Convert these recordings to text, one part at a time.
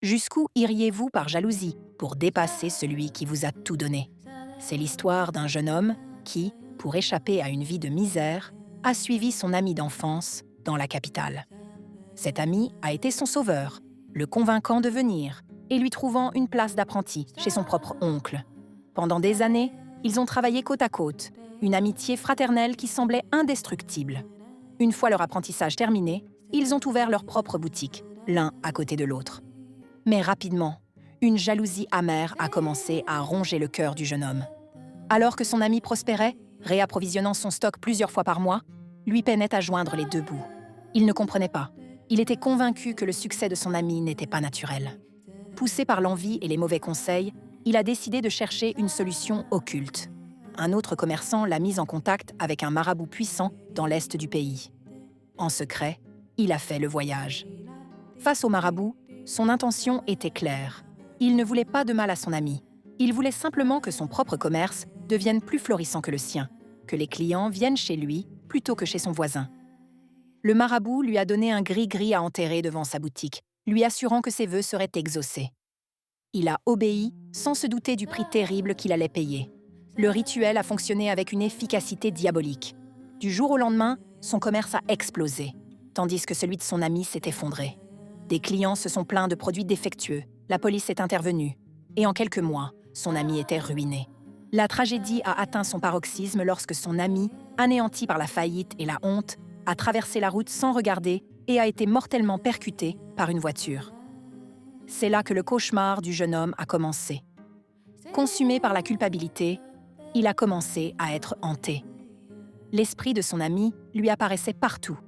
Jusqu'où iriez-vous par jalousie pour dépasser celui qui vous a tout donné? C'est l'histoire d'un jeune homme qui, pour échapper à une vie de misère, a suivi son ami d'enfance dans la capitale. Cet ami a été son sauveur, le convainquant de venir et lui trouvant une place d'apprenti chez son propre oncle. Pendant des années, ils ont travaillé côte à côte, une amitié fraternelle qui semblait indestructible. Une fois leur apprentissage terminé, ils ont ouvert leur propre boutique, l'un à côté de l'autre. Mais rapidement, une jalousie amère a commencé à ronger le cœur du jeune homme. Alors que son ami prospérait, réapprovisionnant son stock plusieurs fois par mois, lui peinait à joindre les deux bouts. Il ne comprenait pas. Il était convaincu que le succès de son ami n'était pas naturel. Poussé par l'envie et les mauvais conseils, il a décidé de chercher une solution occulte. Un autre commerçant l'a mis en contact avec un marabout puissant dans l'est du pays. En secret, il a fait le voyage. Face au marabout, son intention était claire. Il ne voulait pas de mal à son ami. Il voulait simplement que son propre commerce devienne plus florissant que le sien, que les clients viennent chez lui plutôt que chez son voisin. Le marabout lui a donné un gris-gris à enterrer devant sa boutique, lui assurant que ses vœux seraient exaucés. Il a obéi sans se douter du prix terrible qu'il allait payer. Le rituel a fonctionné avec une efficacité diabolique. Du jour au lendemain, son commerce a explosé, tandis que celui de son ami s'est effondré. Des clients se sont plaints de produits défectueux, la police est intervenue, et en quelques mois, son ami était ruiné. La tragédie a atteint son paroxysme lorsque son ami, anéanti par la faillite et la honte, a traversé la route sans regarder et a été mortellement percuté par une voiture. C'est là que le cauchemar du jeune homme a commencé. Consumé par la culpabilité, il a commencé à être hanté. L'esprit de son ami lui apparaissait partout,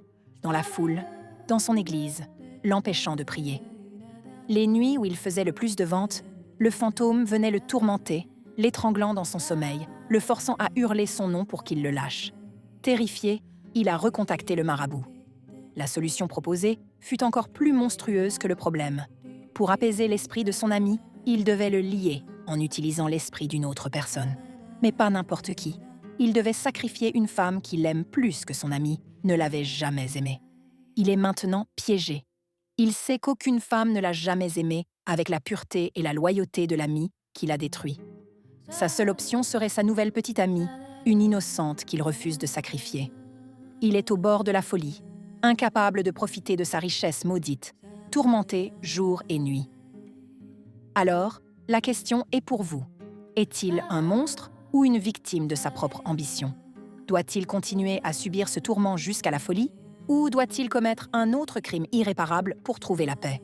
dans la foule, dans son église, l'empêchant de prier. Les nuits où il faisait le plus de ventes, le fantôme venait le tourmenter, l'étranglant dans son sommeil, le forçant à hurler son nom pour qu'il le lâche. Terrifié, il a recontacté le marabout. La solution proposée fut encore plus monstrueuse que le problème. Pour apaiser l'esprit de son ami, il devait le lier en utilisant l'esprit d'une autre personne. Mais pas n'importe qui. Il devait sacrifier une femme qui l'aime plus que son ami ne l'avait jamais aimé. Il est maintenant piégé. Il sait qu'aucune femme ne l'a jamais aimé avec la pureté et la loyauté de l'ami qui l'a détruit. Sa seule option serait sa nouvelle petite amie, une innocente qu'il refuse de sacrifier. Il est au bord de la folie, incapable de profiter de sa richesse maudite, tourmenté jour et nuit. Alors, la question est pour vous. Est-il un monstre ou une victime de sa propre ambition? Doit-il continuer à subir ce tourment jusqu'à la folie ou doit-il commettre un autre crime irréparable pour trouver la paix?